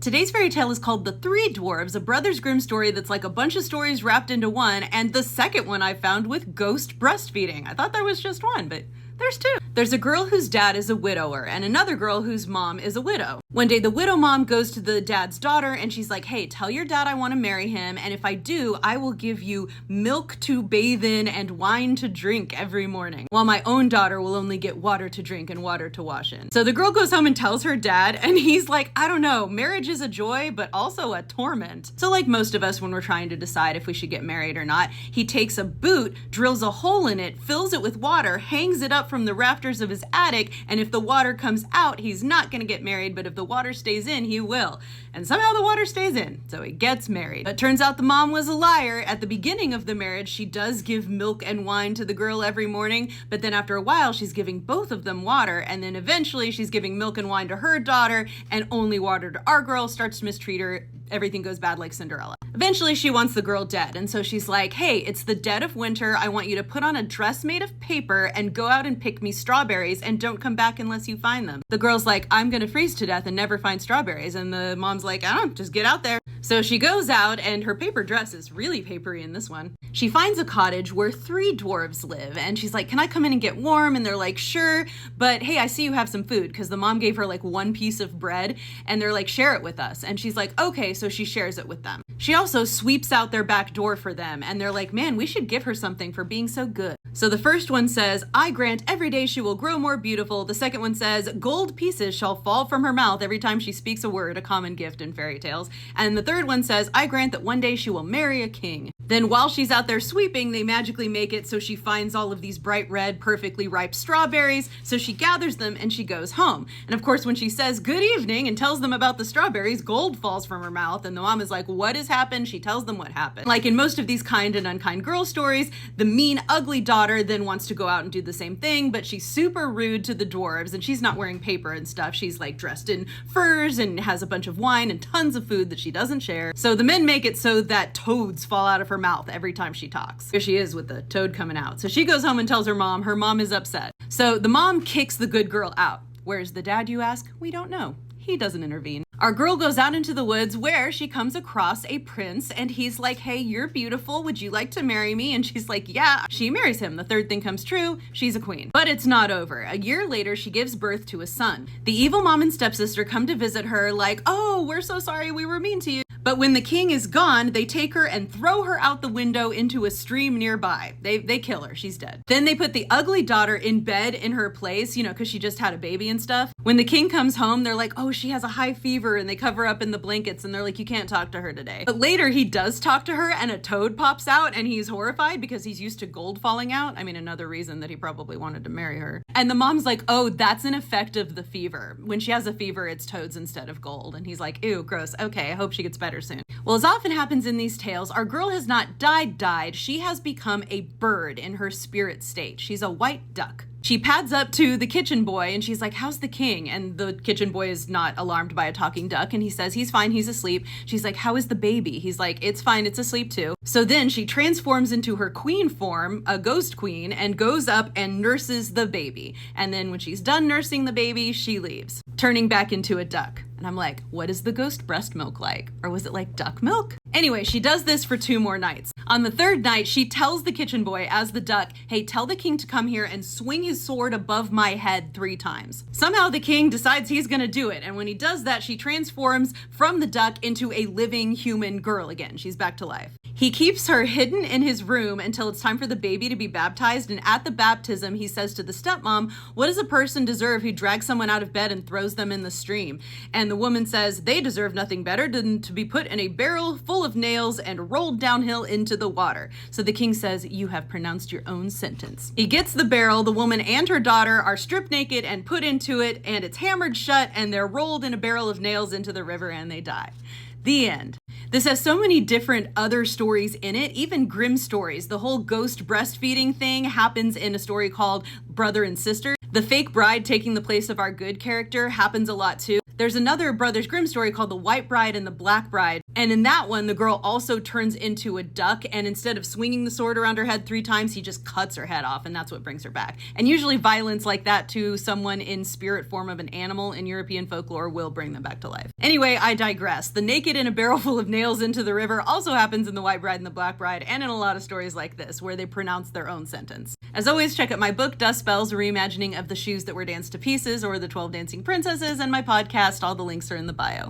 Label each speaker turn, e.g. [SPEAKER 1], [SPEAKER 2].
[SPEAKER 1] Today's fairy tale is called The Three Dwarves, a Brothers Grimm story that's like a bunch of stories wrapped into one, and the second one I found with ghost breastfeeding. I thought there was just one, but there's two. There's a girl whose dad is a widower and another girl whose mom is a widow. One day the widow mom goes to the dad's daughter and she's like, hey, tell your dad I want to marry him, and if I do, I will give you milk to bathe in and wine to drink every morning, while my own daughter will only get water to drink and water to wash in. So the girl goes home and tells her dad, and he's like, I don't know, marriage is a joy, but also a torment. So like most of us when we're trying to decide if we should get married or not, he takes a boot, drills a hole in it, fills it with water, hangs it up from the rafters of his attic, and if the water comes out, he's not gonna get married, but if the water stays in, he will. And somehow the water stays in, so he gets married. But turns out the mom was a liar. At the beginning of the marriage, she does give milk and wine to the girl every morning, but then after a while, she's giving both of them water, and then eventually she's giving milk and wine to her daughter and only water to our girl, starts to mistreat her. Everything goes bad like Cinderella. Eventually, she wants the girl dead, and so she's like, hey, it's the dead of winter. I want you to put on a dress made of paper and go out and pick me strawberries, and don't come back unless you find them. The girl's like, I'm gonna freeze to death and never find strawberries, and the mom's like, I don't, just get out there. So she goes out, and her paper dress is really papery in this one. She finds a cottage where three dwarves live, and she's like, can I come in and get warm? And they're like, sure, but hey, I see you have some food, because the mom gave her like one piece of bread, and they're like, share it with us. And she's like, okay, so she shares it with them. She also sweeps out their back door for them, and they're like, man, we should give her something for being so good. So the first one says, I grant every day she will grow more beautiful. The second one says, gold pieces shall fall from her mouth every time she speaks a word, a common gift in fairy tales. And the third one says, I grant that one day she will marry a king. Then while she's out there sweeping, they magically make it so she finds all of these bright red, perfectly ripe strawberries. So she gathers them and she goes home. And of course, when she says good evening and tells them about the strawberries, gold falls from her mouth. And the mom is like, what has happened? She tells them what happened. Like in most of these kind and unkind girl stories, the mean, ugly daughter then wants to go out and do the same thing, but she's super rude to the dwarves, and she's not wearing paper and stuff. She's like dressed in furs and has a bunch of wine and tons of food that she doesn't share. So the men make it so that toads fall out of her mouth every time she talks. Here she is with the toad coming out. So she goes home and tells her mom. Her mom is upset. So the mom kicks the good girl out. Where's the dad, you ask? We don't know. He doesn't intervene. Our girl goes out into the woods where she comes across a prince, and he's like, hey, you're beautiful. Would you like to marry me? And she's like, yeah. She marries him. The third thing comes true. She's a queen. But it's not over. A year later, she gives birth to a son. The evil mom and stepsister come to visit her like, oh, we're so sorry we were mean to you. But when the king is gone, they take her and throw her out the window into a stream nearby. They kill her. She's dead. Then they put the ugly daughter in bed in her place, because she just had a baby and stuff. When the king comes home, they're like, oh, she has a high fever, and they cover up in the blankets, and they're like, you can't talk to her today. But later he does talk to her, and a toad pops out, and he's horrified because he's used to gold falling out. I mean, another reason that he probably wanted to marry her. And the mom's like, oh, that's an effect of the fever. When she has a fever, it's toads instead of gold. And he's like, ew, gross. Okay, I hope she gets better soon. Well, as often happens in these tales, our girl has not died. She has become a bird in her spirit state. She's a white duck. She pads up to the kitchen boy and she's like, how's the king? And the kitchen boy is not alarmed by a talking duck, and he says, he's fine, he's asleep. She's like, how is the baby? He's like, it's fine, it's asleep too. So then she transforms into her queen form, a ghost queen, and goes up and nurses the baby. And then when she's done nursing the baby, she leaves, turning back into a duck. And I'm like, what is the ghost breast milk like? Or was it like duck milk? Anyway, she does this for 2 more nights. On the third night, she tells the kitchen boy as the duck, hey, tell the king to come here and swing his sword above my head 3 times. Somehow the king decides he's gonna do it. And when he does that, she transforms from the duck into a living human girl again. She's back to life. He keeps her hidden in his room until it's time for the baby to be baptized. And at the baptism, he says to the stepmom, what does a person deserve who drags someone out of bed and throws them in the stream? And the woman says they deserve nothing better than to be put in a barrel full of nails and rolled downhill into the water. So the king says, you have pronounced your own sentence. He gets the barrel. The woman and her daughter are stripped naked and put into it, and it's hammered shut, and they're rolled in a barrel of nails into the river, and they die. The end. This has so many different other stories in it, even Grimm stories. The whole ghost breastfeeding thing happens in a story called Brother and Sister. The fake bride taking the place of our good character happens a lot too. There's another Brothers Grimm story called The White Bride and the Black Bride. And in that one, the girl also turns into a duck, and instead of swinging the sword around her head 3 times, he just cuts her head off, and that's what brings her back. And usually violence like that to someone in spirit form of an animal in European folklore will bring them back to life. Anyway, I digress. The naked in a barrel full of nails into the river also happens in The White Bride and the Black Bride, and in a lot of stories like this, where they pronounce their own sentence. As always, check out my book, Dust Spells, a reimagining of The Shoes That Were Danced to Pieces, or The 12 Dancing Princesses, and my podcast. All the links are in the bio.